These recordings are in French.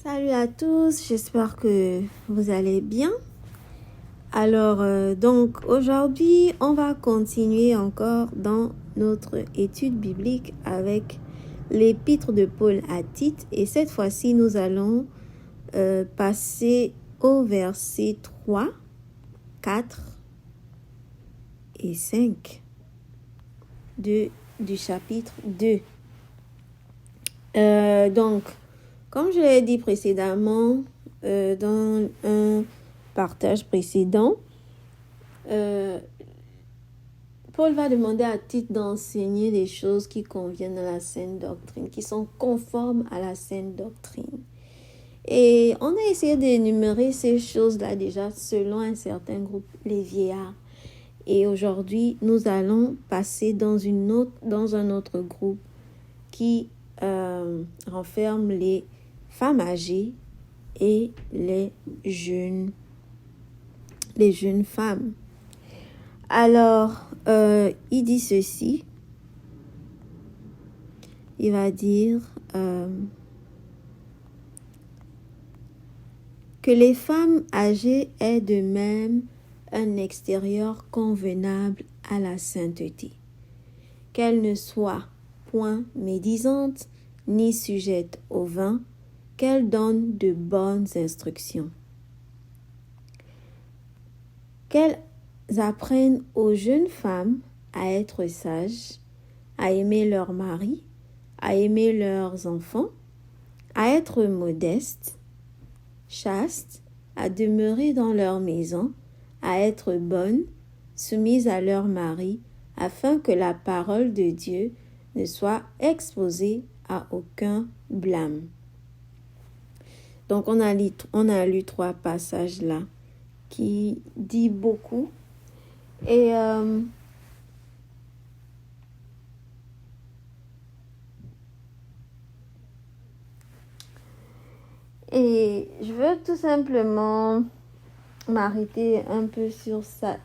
Salut à tous, j'espère que vous allez bien. Alors, donc aujourd'hui, on va continuer encore dans notre étude biblique avec l'épître de Paul à Tite. Et cette fois-ci, nous allons passer au verset 3, 4 et 5 du chapitre 2. Donc, comme je l'ai dit précédemment, dans un partage précédent, Paul va demander à Tite d'enseigner des choses qui conviennent à la saine doctrine, qui sont conformes à la saine doctrine. Et on a essayé d'énumérer ces choses-là déjà selon un certain groupe, les vieillards. Et aujourd'hui, nous allons passer dans un autre groupe qui renferme les femmes âgées et les jeunes femmes. Alors, il dit ceci. Il va dire que les femmes âgées aient de même un extérieur convenable à la sainteté, qu'elles ne soient point médisantes ni sujettes au vin, qu'elles donnent de bonnes instructions, qu'elles apprennent aux jeunes femmes à être sages, à aimer leur mari, à aimer leurs enfants, à être modestes, chastes, à demeurer dans leur maison, à être bonnes, soumises à leur mari, afin que la parole de Dieu ne soit exposée à aucun blâme. Donc, on a lu 3 passages là qui dit beaucoup. Et je veux tout simplement m'arrêter un peu sur ça.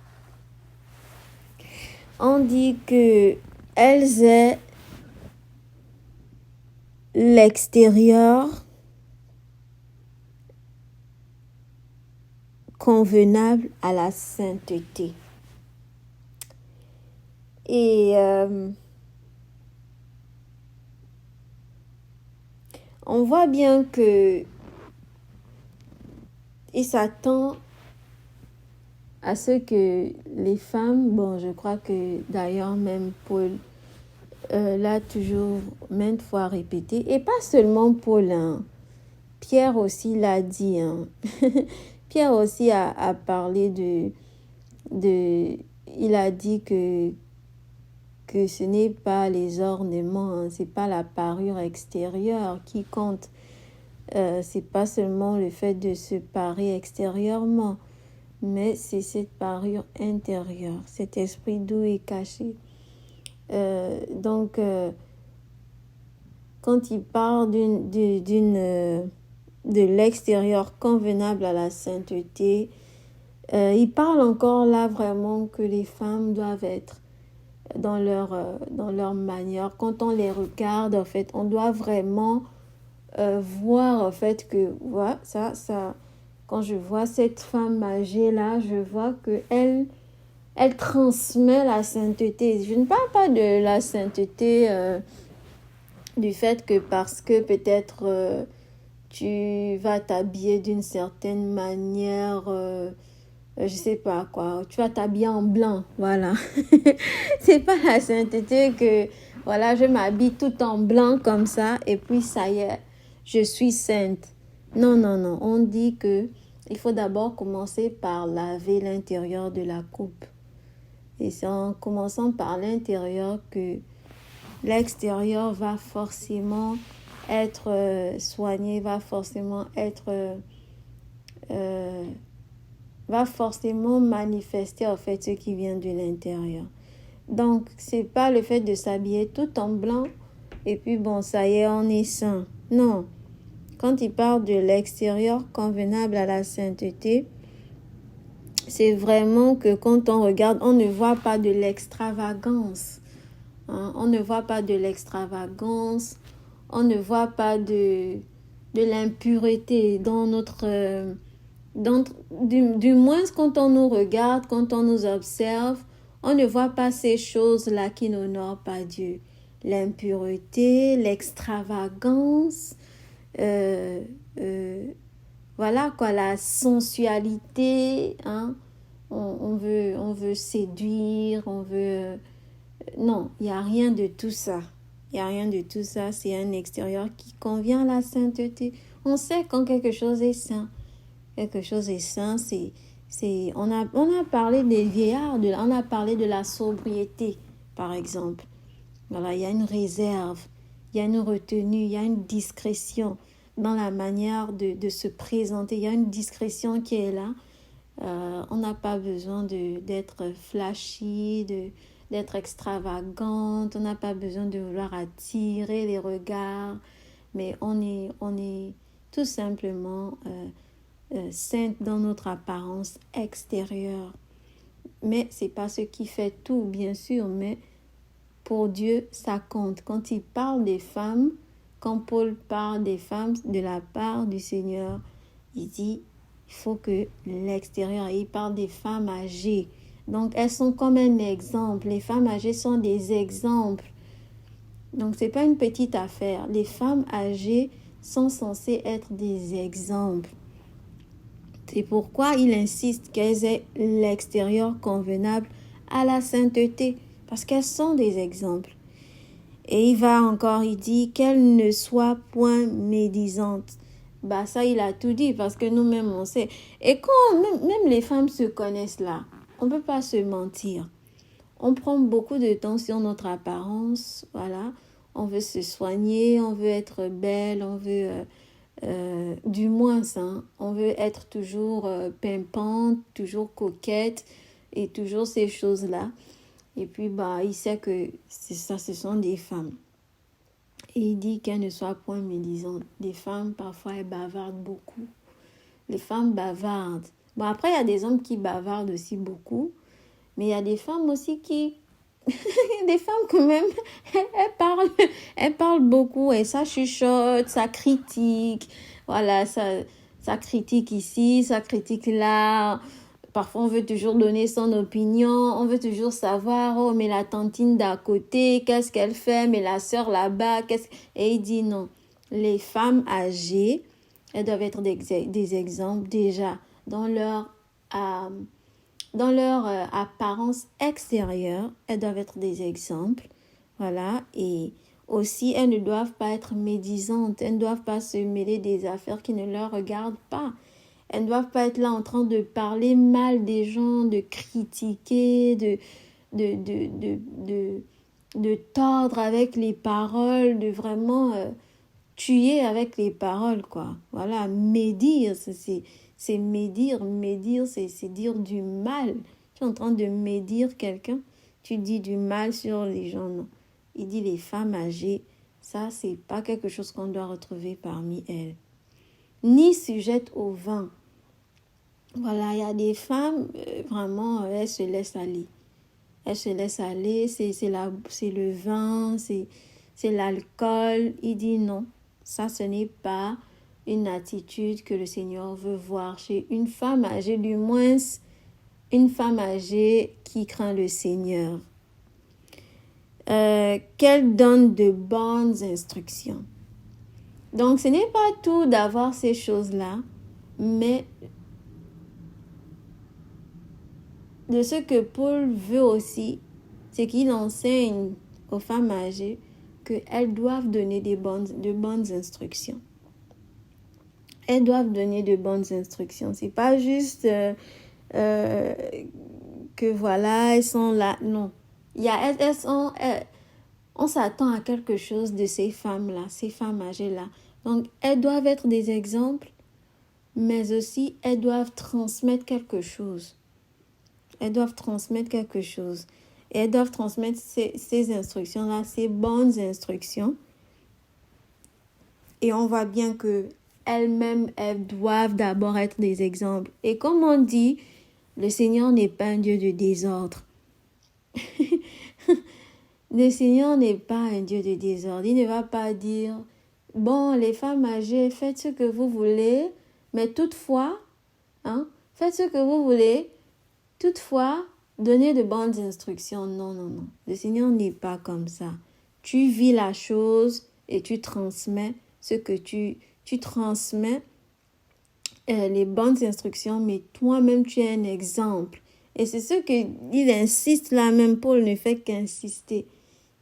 On dit que elles aient l'extérieur convenable à la sainteté. Et on voit bien que il s'attend à ce que les femmes, je crois que d'ailleurs même Paul l'a toujours maintes fois répété, et pas seulement Paul, Pierre aussi l'a dit. Pierre aussi a parlé il a dit que ce n'est pas les ornements, c'est pas la parure extérieure qui compte. C'est pas seulement le fait de se parer extérieurement, mais c'est cette parure intérieure, cet esprit doux et caché. Donc, quand il parle de l'extérieur convenable à la sainteté, il parle encore là vraiment que les femmes doivent être dans leur manière. Quand on les regarde, en fait, on doit vraiment voir en fait que ça quand je vois cette femme âgée là, je vois que elle transmet la sainteté. Je ne parle pas de la sainteté du fait que parce que peut-être tu vas t'habiller d'une certaine manière, je sais pas quoi, tu vas t'habiller en blanc, voilà. C'est pas la sainteté que voilà, je m'habille tout en blanc comme ça et puis ça y est, je suis sainte. Non, on dit que il faut d'abord commencer par laver l'intérieur de la coupe. Et c'est en commençant par l'intérieur que l'extérieur va forcément être soigné, va forcément manifester en fait ce qui vient de l'intérieur. Donc, c'est pas le fait de s'habiller tout en blanc et puis ça y est, on est saint. Non. Quand il parle de l'extérieur convenable à la sainteté, c'est vraiment que quand on regarde, on ne voit pas de l'extravagance. On ne voit pas de l'extravagance. On ne voit pas de de l'impureté dans notre... du moins, quand on nous regarde, quand on nous observe, on ne voit pas ces choses-là qui n'honorent pas Dieu. L'impureté, l'extravagance, euh, euh, voilà quoi, la sensualité, hein. On veut séduire, on veut... non, il n'y a rien de tout ça. Il n'y a rien de tout ça. C'est un extérieur qui convient à la sainteté. On sait quand quelque chose est saint. Quelque chose est saint, on a parlé des vieillards, on a parlé de la sobriété, par exemple. Voilà, il y a une réserve, il y a une retenue, il y a une discrétion dans la manière de se présenter. Il y a une discrétion qui est là. On n'a pas besoin d'être flashy, d'être extravagante. On n'a pas besoin de vouloir attirer les regards. Mais on est tout simplement sainte dans notre apparence extérieure. Mais c'est pas ce qui fait tout, bien sûr, mais pour Dieu, ça compte. Quand il parle des femmes, quand Paul parle des femmes de la part du Seigneur, il dit, il faut que l'extérieur, il parle des femmes âgées. Donc, elles sont comme un exemple. Les femmes âgées sont des exemples. Donc, c'est pas une petite affaire. Les femmes âgées sont censées être des exemples. C'est pourquoi il insiste qu'elles aient l'extérieur convenable à la sainteté, parce qu'elles sont des exemples. Et il dit qu'elles ne soient point médisantes. Bah ça, il a tout dit, parce que nous-mêmes, on sait. Et quand même les femmes se connaissent là, on ne peut pas se mentir. On prend beaucoup de temps sur notre apparence, voilà. On veut se soigner, on veut être belle, on veut... du moins ça, on veut être toujours pimpante, toujours coquette et toujours ces choses-là. Et puis il sait que c'est ça, ce sont des femmes. Et il dit qu'elles ne soient point médisantes. Les femmes, parfois, elles bavardent beaucoup. Les femmes bavardent. Bon, après, il y a des hommes qui bavardent aussi beaucoup. Mais il y a des femmes aussi qui... des femmes quand même, elles parlent beaucoup et ça chuchote, ça critique, voilà, ça critique ici, ça critique là. Parfois, on veut toujours donner son opinion, on veut toujours savoir, oh, mais la tantine d'à côté, qu'est-ce qu'elle fait, mais la sœur là-bas, Et il dit non, les femmes âgées, elles doivent être des exemples déjà dans leur apparence extérieure, elles doivent être des exemples, voilà, et aussi elles ne doivent pas être médisantes, elles ne doivent pas se mêler des affaires qui ne leur regardent pas, elles ne doivent pas être là en train de parler mal des gens, de critiquer, de tordre avec les paroles, de vraiment tuer avec les paroles, quoi, voilà, médire, c'est médire, c'est dire du mal. Tu es en train de médire quelqu'un, tu dis du mal sur les gens, non. Il dit les femmes âgées, ça, c'est pas quelque chose qu'on doit retrouver parmi elles. Ni sujettes au vin. Voilà, il y a des femmes, vraiment, elles se laissent aller. Elles se laissent aller, c'est le vin, c'est l'alcool. Il dit non, ça, ce n'est pas une attitude que le Seigneur veut voir chez une femme âgée, du moins une femme âgée qui craint le Seigneur. Qu'elle donne de bonnes instructions. Donc, ce n'est pas tout d'avoir ces choses-là, mais de ce que Paul veut aussi, c'est qu'il enseigne aux femmes âgées qu'elles doivent donner de bonnes instructions. Elles doivent donner de bonnes instructions. C'est pas juste que voilà, elles sont là. Non. On s'attend à quelque chose de ces femmes-là, ces femmes âgées-là. Donc, elles doivent être des exemples, mais aussi elles doivent transmettre quelque chose. Elles doivent transmettre quelque chose. Et elles doivent transmettre ces instructions-là, ces bonnes instructions. Et on voit bien que elles-mêmes, elles doivent d'abord être des exemples. Et comme on dit, le Seigneur n'est pas un Dieu de désordre. Le Seigneur n'est pas un Dieu de désordre. Il ne va pas dire, bon, les femmes âgées, faites ce que vous voulez, mais toutefois, faites ce que vous voulez, toutefois, donnez de bonnes instructions. Non, non, non. Le Seigneur n'est pas comme ça. Tu vis la chose et tu transmets ce que tu transmets les bonnes instructions, mais toi-même, tu es un exemple. Et c'est ce qu'il insiste là, même Paul ne fait qu'insister.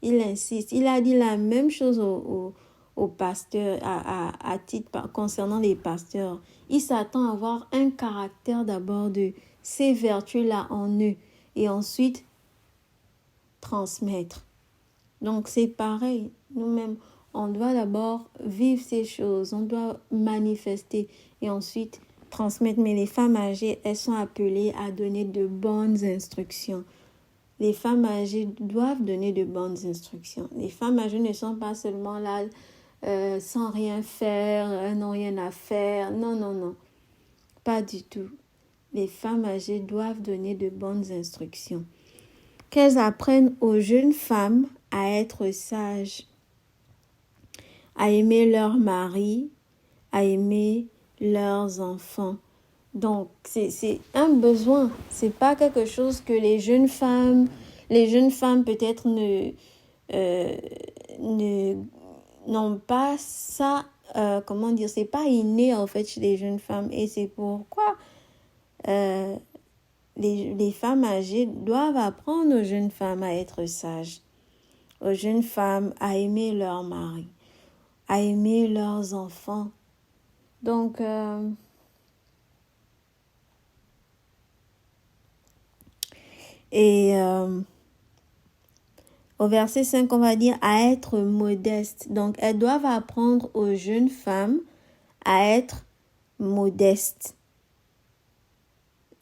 Il insiste. Il a dit la même chose aux pasteurs, à titre concernant les pasteurs. Il s'attend à avoir un caractère d'abord de ces vertus-là en eux et ensuite transmettre. Donc c'est pareil. Nous-mêmes, on doit d'abord vivre ces choses, on doit manifester et ensuite transmettre. Mais les femmes âgées, elles sont appelées à donner de bonnes instructions. Les femmes âgées doivent donner de bonnes instructions. Les femmes âgées ne sont pas seulement là sans rien faire, elles n'ont rien à faire. Non, non, non. Pas du tout. Les femmes âgées doivent donner de bonnes instructions. Qu'elles apprennent aux jeunes femmes à être sages, à aimer leur mari, à aimer leurs enfants. Donc, c'est un besoin. C'est pas quelque chose que les jeunes femmes peut-être n'ont pas ça, c'est pas inné en fait chez les jeunes femmes. Et c'est pourquoi les femmes âgées doivent apprendre aux jeunes femmes à être sages, aux jeunes femmes à aimer leur mari, à aimer leurs enfants. Donc, au verset 5, on va dire à être modeste. Donc, elles doivent apprendre aux jeunes femmes à être modestes.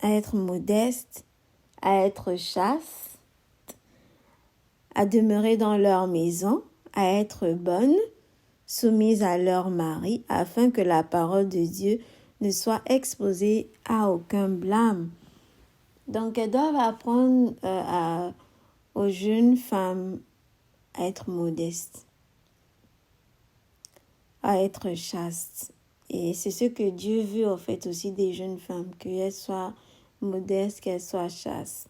À être modestes, à être chastes, à demeurer dans leur maison, à être bonnes, soumises à leur mari, afin que la parole de Dieu ne soit exposée à aucun blâme. Donc, elles doivent apprendre aux jeunes femmes à être modestes, à être chastes. Et c'est ce que Dieu veut en fait aussi des jeunes femmes, qu'elles soient modestes, qu'elles soient chastes.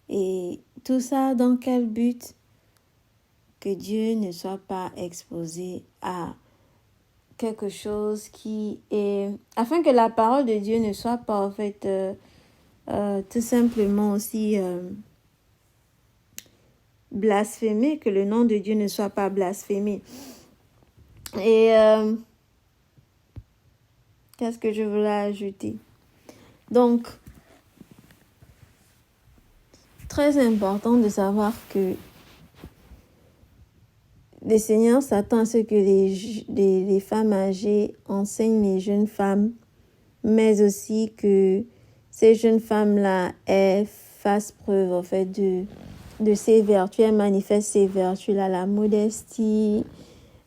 Et tout ça dans quel but? Que Dieu ne soit pas exposé à quelque chose qui est... Afin que la parole de Dieu ne soit pas en fait tout simplement aussi blasphémée, que le nom de Dieu ne soit pas blasphémé. Et qu'est-ce que je voulais ajouter? Donc, très important de savoir que le Seigneur s'attend à ce que les femmes âgées enseignent les jeunes femmes, mais aussi que ces jeunes femmes-là, elles fassent preuve en fait de ces vertus, elles manifestent ces vertus-là, la modestie.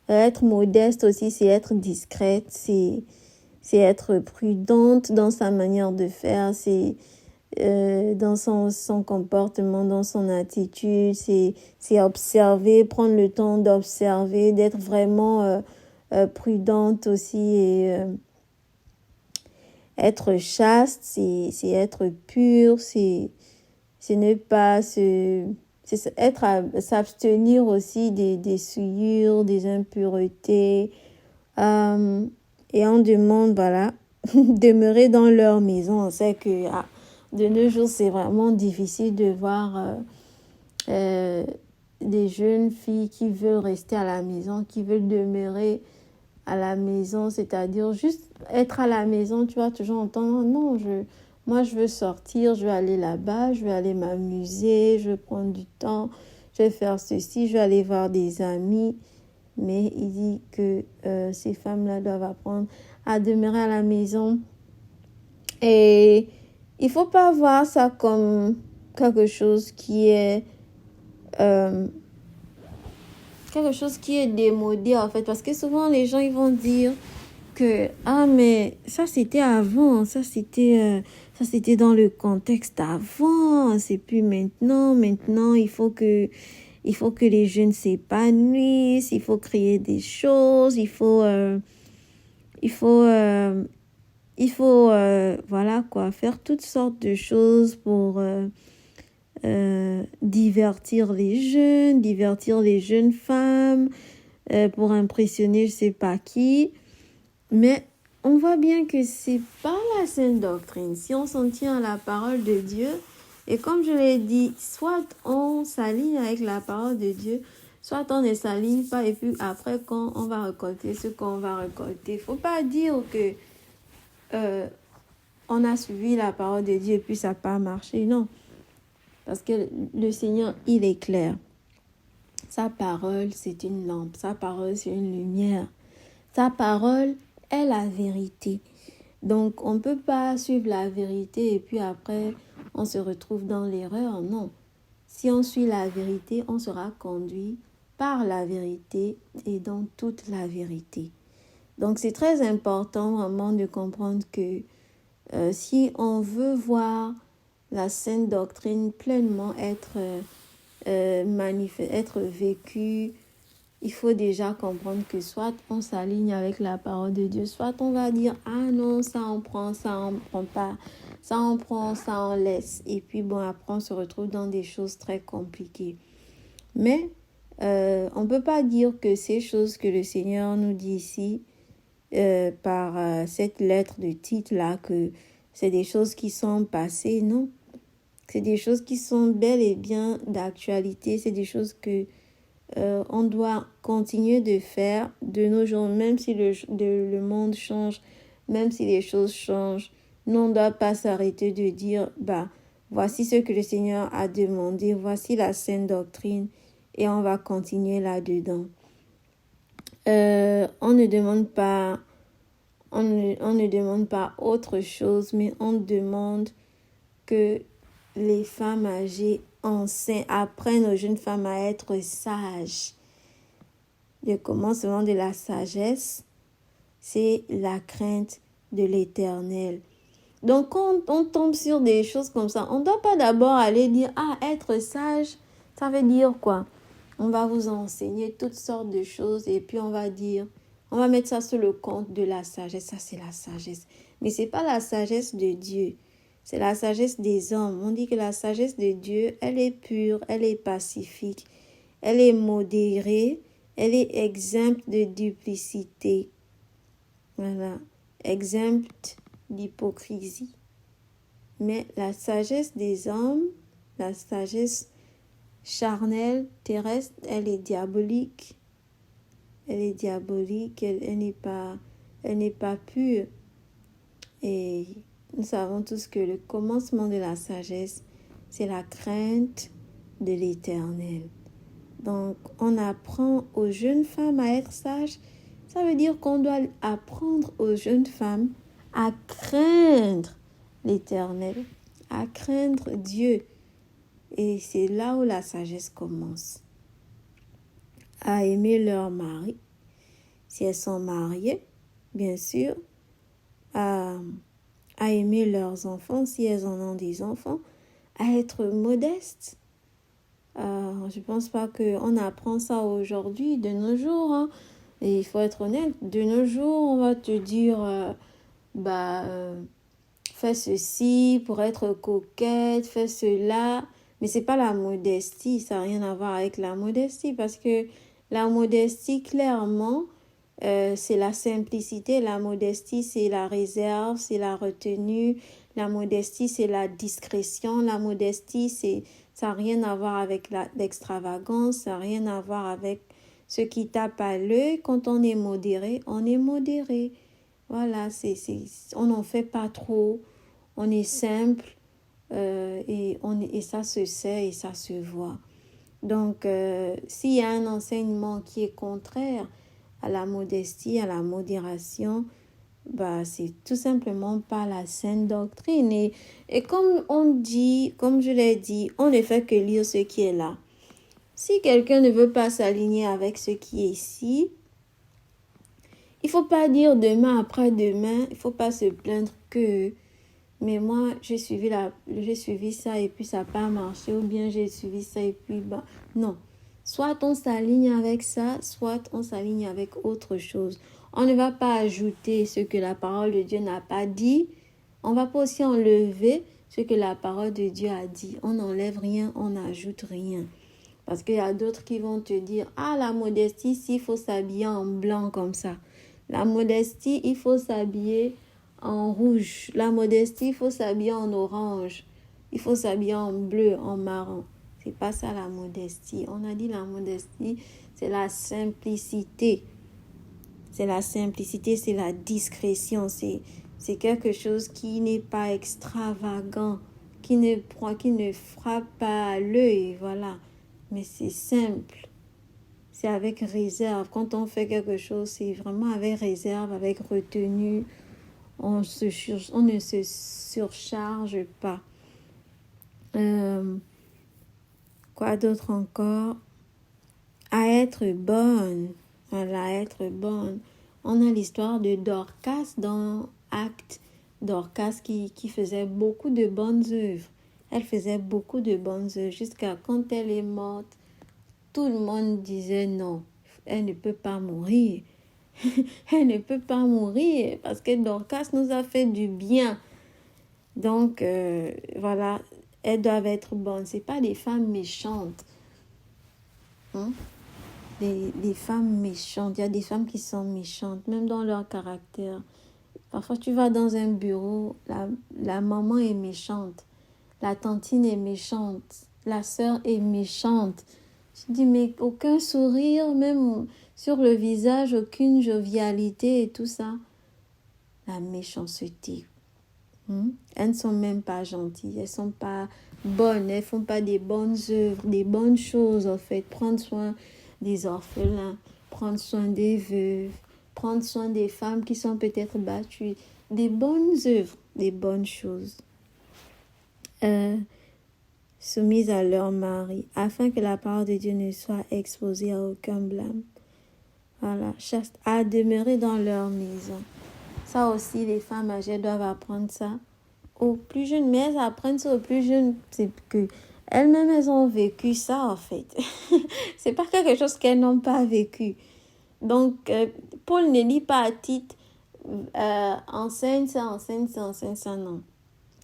Être modeste aussi, c'est être discrète, c'est être prudente dans sa manière de faire, c'est dans son comportement, dans son attitude, c'est observer, prendre le temps d'observer, d'être vraiment prudente aussi et être chaste, c'est être pur, c'est ne pas s'abstenir aussi des souillures, des impuretés. Et on demande, voilà, demeurer dans leur maison. On sait que de nos jours, c'est vraiment difficile de voir des jeunes filles qui veulent rester à la maison, qui veulent demeurer à la maison, c'est-à-dire juste être à la maison, tu vois, toujours entendre, non, moi je veux sortir, je veux aller là-bas, je veux aller m'amuser, je veux prendre du temps, je vais faire ceci, je vais aller voir des amis. Mais il dit que ces femmes-là doivent apprendre à demeurer à la maison. Et il ne faut pas voir ça comme quelque chose qui est démodé en fait. Parce que souvent les gens ils vont dire que mais ça c'était avant, ça c'était dans le contexte avant, c'est plus maintenant. Maintenant il faut que il faut que les jeunes s'épanouissent, il faut créer des choses, voilà quoi, faire toutes sortes de choses pour divertir les jeunes femmes, pour impressionner je sais pas qui. Mais on voit bien que c'est pas la sainte doctrine. Si on s'en tient à la parole de Dieu, et comme je l'ai dit, soit on s'aligne avec la parole de Dieu, soit on ne s'aligne pas, et puis après, quand on va récolter ce qu'on va récolter, il ne faut pas dire que on a suivi la parole de Dieu et puis ça n'a pas marché. Non, parce que le Seigneur, il est clair. Sa parole, c'est une lampe. Sa parole, c'est une lumière. Sa parole est la vérité. Donc, on ne peut pas suivre la vérité et puis après, on se retrouve dans l'erreur. Non. Si on suit la vérité, on sera conduit par la vérité et dans toute la vérité. Donc, c'est très important vraiment de comprendre que si on veut voir la sainte doctrine pleinement être vécue, il faut déjà comprendre que soit on s'aligne avec la parole de Dieu, soit on va dire « Ah non, ça on prend, ça on prend pas, ça on prend, ça on laisse. » Et puis bon, après on se retrouve dans des choses très compliquées. Mais on ne peut pas dire que ces choses que le Seigneur nous dit ici, par cette lettre de Tite-là, que c'est des choses qui sont passées, non. C'est des choses qui sont bel et bien d'actualité, c'est des choses que on doit continuer de faire de nos jours, même si le monde change, même si les choses changent. Nous, on ne doit pas s'arrêter de dire, voici ce que le Seigneur a demandé, voici la sainte doctrine, et on va continuer là-dedans. On ne demande pas autre chose, mais on demande que les femmes âgées apprennent aux jeunes femmes à être sages. Le commencement de la sagesse, c'est la crainte de l'Éternel. Donc, quand on tombe sur des choses comme ça, on ne doit pas d'abord aller dire « Ah, être sage, ça veut dire quoi ?» On va vous enseigner toutes sortes de choses et puis on va mettre ça sur le compte de la sagesse. Ça, c'est la sagesse. Mais ce n'est pas la sagesse de Dieu. C'est la sagesse des hommes. On dit que la sagesse de Dieu, elle est pure, elle est pacifique, elle est modérée, elle est exempte de duplicité. Voilà, exempte d'hypocrisie. Mais la sagesse des hommes, la sagesse charnelle, terrestre, elle est diabolique. Elle est diabolique, elle n'est pas pure. Et nous savons tous que le commencement de la sagesse, c'est la crainte de l'Éternel. Donc, on apprend aux jeunes femmes à être sages. Ça veut dire qu'on doit apprendre aux jeunes femmes à craindre l'Éternel, à craindre Dieu. Et c'est là où la sagesse commence. À aimer leur mari, si elles sont mariées, bien sûr. À aimer leurs enfants, si elles en ont des enfants. À être modestes. Je pense pas qu'on apprend ça aujourd'hui, de nos jours. Hein. Et il faut être honnête, de nos jours, on va te dire, fais ceci pour être coquette, fais cela. Mais c'est pas la modestie, ça n'a rien à voir avec la modestie, parce que la modestie, clairement, c'est la simplicité. La modestie, c'est la réserve, c'est la retenue. La modestie, c'est la discrétion. La modestie, ça n'a rien à voir avec l'extravagance, ça n'a rien à voir avec ce qui tape à l'œil. Quand on est modéré, on est modéré. Voilà, on n'en fait pas trop. On est simple et ça se sait et ça se voit. Donc, s'il y a un enseignement qui est contraire à la modestie, à la modération, c'est tout simplement pas la sainte doctrine. Et comme je l'ai dit, on ne fait que lire ce qui est là. Si quelqu'un ne veut pas s'aligner avec ce qui est ici, il faut pas dire demain, après-demain, il faut pas se plaindre que mais moi, j'ai suivi ça et puis ça n'a pas marché, ou bien j'ai suivi ça et puis non. Soit on s'aligne avec ça, soit on s'aligne avec autre chose. On ne va pas ajouter ce que la parole de Dieu n'a pas dit. On ne va pas aussi enlever ce que la parole de Dieu a dit. On n'enlève rien, on n'ajoute rien. Parce qu'il y a d'autres qui vont te dire, ah, la modestie, ici, il faut s'habiller en blanc comme ça. La modestie, il faut s'habiller en rouge. La modestie, il faut s'habiller en orange. Il faut s'habiller en bleu, en marron. C'est pas ça la modestie. On a dit la modestie, c'est la simplicité. C'est la simplicité, c'est la discrétion. C'est quelque chose qui n'est pas extravagant, qui ne frappe pas à l'œil, voilà. Mais c'est simple. C'est avec réserve. Quand on fait quelque chose, c'est vraiment avec réserve, avec retenue. On ne se surcharge pas. Quoi d'autre encore? À être bonne. Voilà, à être bonne. On a l'histoire de Dorcas dans Actes. Dorcas qui faisait beaucoup de bonnes œuvres. Elle faisait beaucoup de bonnes œuvres jusqu'à quand elle est morte. Tout le monde disait non, elle ne peut pas mourir. Elle ne peut pas mourir parce que Dorcas nous a fait du bien. Donc, voilà, elles doivent être bonnes. Ce n'est pas des femmes méchantes. Hein? Des femmes méchantes. Il y a des femmes qui sont méchantes, même dans leur caractère. Parfois, tu vas dans un bureau, la maman est méchante. La tantine est méchante. La sœur est méchante. Tu dis, mais aucun sourire, même sur le visage, aucune jovialité et tout ça. La méchanceté. Elles ne sont même pas gentilles. Elles ne sont pas bonnes. Elles ne font pas des bonnes œuvres, des bonnes choses, en fait. Prendre soin des orphelins, prendre soin des veuves, prendre soin des femmes qui sont peut-être battues. Des bonnes œuvres, des bonnes choses. Soumises à leur mari, afin que la parole de Dieu ne soit exposée à aucun blâme. Voilà, chaste, à demeurer dans leur maison. Ça aussi, les femmes âgées doivent apprendre ça aux plus jeunes. Mais elles apprennent ça aux plus jeunes, c'est que elles-mêmes, elles ont vécu ça, en fait. C'est pas quelque chose qu'elles n'ont pas vécu. Donc, Paul ne lit pas à titre enseigne ça, non.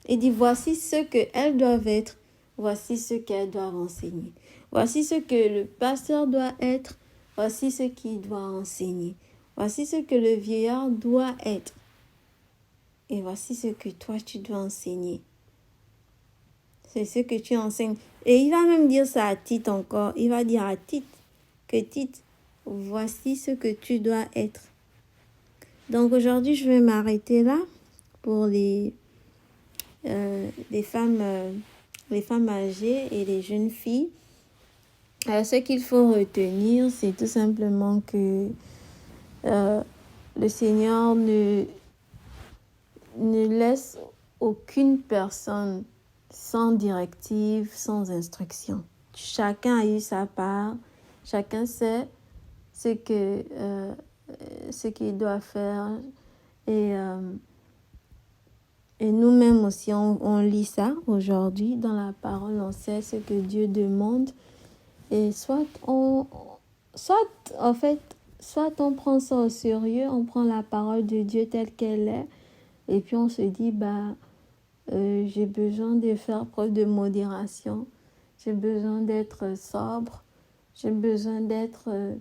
Il dit, voici ce qu'elles doivent être, voici ce qu'elles doivent enseigner. Voici ce que le pasteur doit être, voici ce qu'il doit enseigner. Voici ce que le vieillard doit être. Et voici ce que toi, tu dois enseigner. C'est ce que tu enseignes. Et il va même dire ça à Tite encore. Il va dire à Tite que Tite, voici ce que tu dois être. Donc aujourd'hui, je vais m'arrêter là pour les femmes âgées et les jeunes filles. Ce qu'il faut retenir, c'est tout simplement que le Seigneur ne laisse aucune personne sans directive, sans instruction. Chacun a eu sa part, chacun sait ce qu'il doit faire. Et nous-mêmes aussi, on lit ça aujourd'hui dans la parole, on sait ce que Dieu demande. Et soit on prend ça au sérieux, on prend la parole de Dieu telle qu'elle est, et puis on se dit, j'ai besoin de faire preuve de modération, j'ai besoin d'être sobre, j'ai besoin de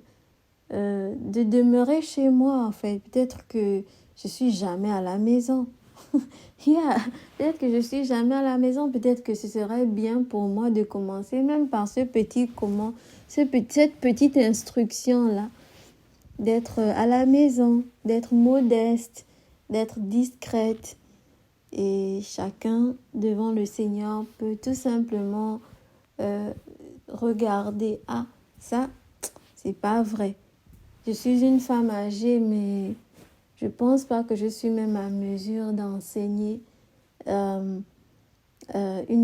demeurer chez moi, en fait. Peut-être que je suis jamais à la maison. Peut-être que je suis jamais à la maison. Peut-être que ce serait bien pour moi de commencer même par cette petite instruction-là. D'être à la maison, d'être modeste, d'être discrète. Et chacun, devant le Seigneur, peut tout simplement regarder. Ah, ça, c'est pas vrai. Je suis une femme âgée, mais je pense pas que je suis même à mesure d'enseigner une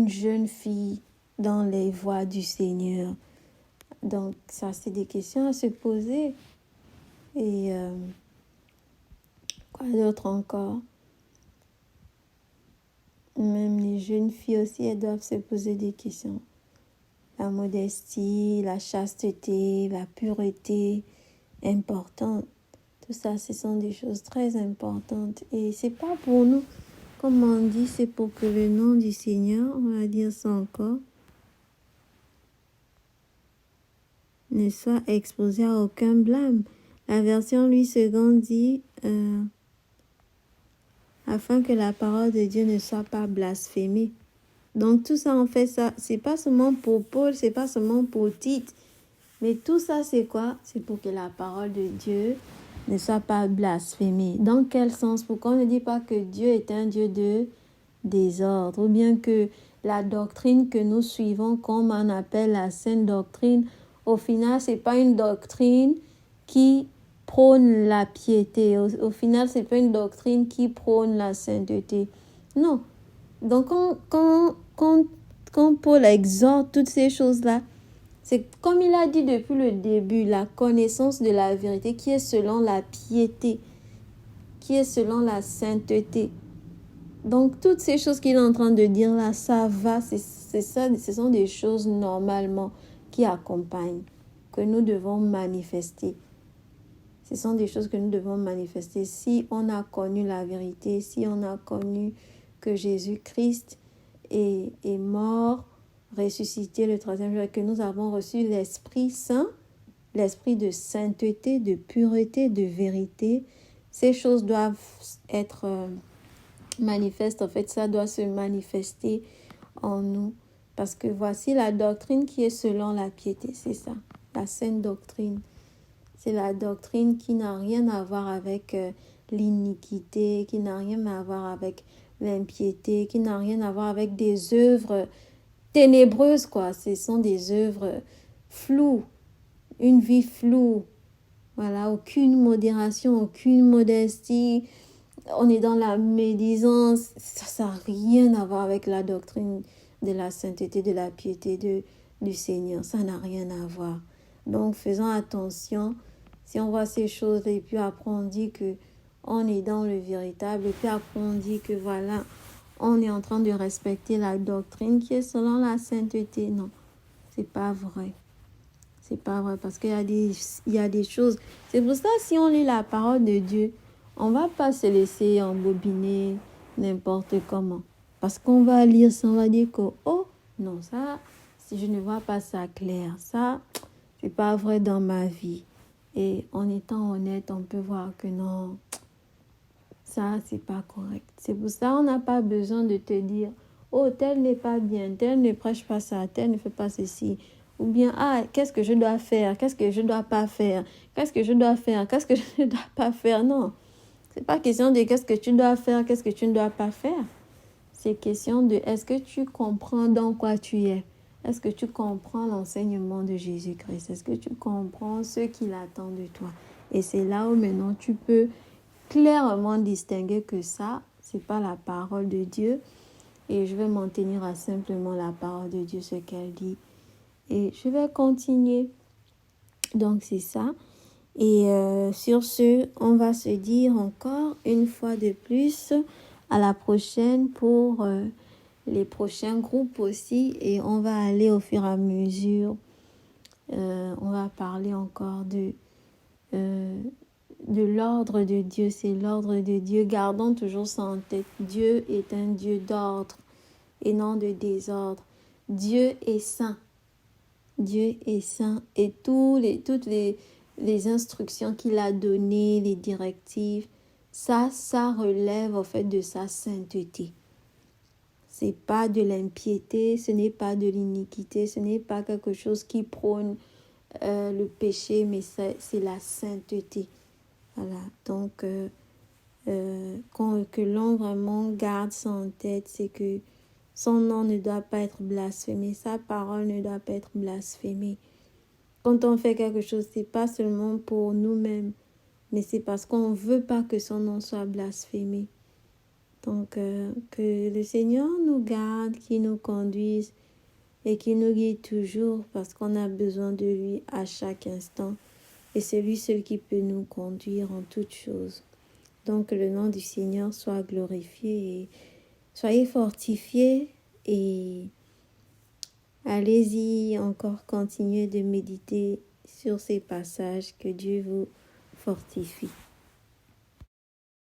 jeune fille dans les voies du Seigneur. Donc, ça, c'est des questions à se poser. Et quoi d'autre encore? Même les jeunes filles aussi, elles doivent se poser des questions. la modestie, la chasteté, la pureté, importantes. Tout ça, ce sont des choses très importantes. Et c'est pas pour nous, comme on dit, c'est pour que le nom du Seigneur, on va dire ça encore, ne soit exposé à aucun blâme. La version Louis II dit afin que la parole de Dieu ne soit pas blasphémée. Donc tout ça, en fait, ça, c'est pas seulement pour Paul, c'est pas seulement pour Tite, mais tout ça, c'est quoi? C'est pour que la parole de Dieu ne soit pas blasphémée. Dans quel sens? Pourquoi on ne dit pas que Dieu est un Dieu de désordre, ou bien que la doctrine que nous suivons, comme on appelle la sainte doctrine, au final, c'est pas une doctrine qui prône la piété. Au final, c'est pas une doctrine qui prône la sainteté. Non. Donc, quand Paul exhorte toutes ces choses-là, c'est comme il a dit depuis le début, la connaissance de la vérité qui est selon la piété, qui est selon la sainteté. Donc, toutes ces choses qu'il est en train de dire là, ça va, c'est ça, ce sont des choses normalement qui accompagnent, que nous devons manifester. Ce sont des choses que nous devons manifester si on a connu la vérité, si on a connu que Jésus-Christ est mort, ressuscité le troisième jour, et que nous avons reçu l'Esprit Saint, l'Esprit de sainteté, de pureté, de vérité. Ces choses doivent être manifestes. En fait, ça doit se manifester en nous. Parce que voici la doctrine qui est selon la piété, c'est ça, la sainte doctrine. C'est la doctrine qui n'a rien à voir avec l'iniquité, qui n'a rien à voir avec l'impiété, qui n'a rien à voir avec des œuvres ténébreuses, quoi. Ce sont des œuvres floues, une vie floue. Voilà, aucune modération, aucune modestie. On est dans la médisance. Ça n'a rien à voir avec la doctrine de la sainteté, de la piété du Seigneur. Ça n'a rien à voir. Donc, faisons attention. Si on voit ces choses et puis après on dit que on est dans le véritable et puis après on dit que voilà, on est en train de respecter la doctrine qui est selon la sainteté. Non, c'est pas vrai. C'est pas vrai parce qu'il y a des choses. C'est pour ça si on lit la parole de Dieu, on va pas se laisser embobiner n'importe comment. Parce qu'on va lire ça, on va dire que oh non, ça, si je ne vois pas ça clair, ça, c'est pas vrai dans ma vie. Et en étant honnête, on peut voir que non, ça, c'est pas correct. C'est pour ça qu'on n'a pas besoin de te dire, oh, tel n'est pas bien, tel ne prêche pas ça, tel ne fait pas ceci. Ou bien, ah, qu'est-ce que je dois faire, qu'est-ce que je dois pas faire, qu'est-ce que je dois faire, qu'est-ce que je ne dois pas faire. Non, c'est pas question de qu'est-ce que tu dois faire, qu'est-ce que tu ne dois pas faire. C'est question de est-ce que tu comprends dans quoi tu es. Est-ce que tu comprends l'enseignement de Jésus-Christ? Est-ce que tu comprends ce qu'il attend de toi? Et c'est là où maintenant tu peux clairement distinguer que ça, c'est pas la parole de Dieu. Et je vais m'en tenir à simplement la parole de Dieu, ce qu'elle dit. Et je vais continuer. Donc c'est ça. Et sur ce, on va se dire encore une fois de plus à la prochaine pour les prochains groupes aussi, et on va aller au fur et à mesure, on va parler encore de l'ordre de Dieu. C'est l'ordre de Dieu, gardons toujours ça en tête. Dieu est un Dieu d'ordre et non de désordre. Dieu est saint. Dieu est saint et toutes les instructions qu'il a données, les directives, ça relève au fait de sa sainteté. C'est pas de l'impiété, ce n'est pas de l'iniquité, ce n'est pas quelque chose qui prône le péché, mais c'est la sainteté. Voilà, donc que l'on vraiment garde ça en tête, c'est que son nom ne doit pas être blasphémé, sa parole ne doit pas être blasphémée. Quand on fait quelque chose, c'est pas seulement pour nous-mêmes, mais c'est parce qu'on ne veut pas que son nom soit blasphémé. Donc, que le Seigneur nous garde, qu'il nous conduise et qu'il nous guide toujours parce qu'on a besoin de lui à chaque instant. Et c'est lui seul qui peut nous conduire en toutes choses. Donc, que le nom du Seigneur soit glorifié et soyez fortifiés et Allez-y encore continuer de méditer sur ces passages. Que Dieu vous fortifie.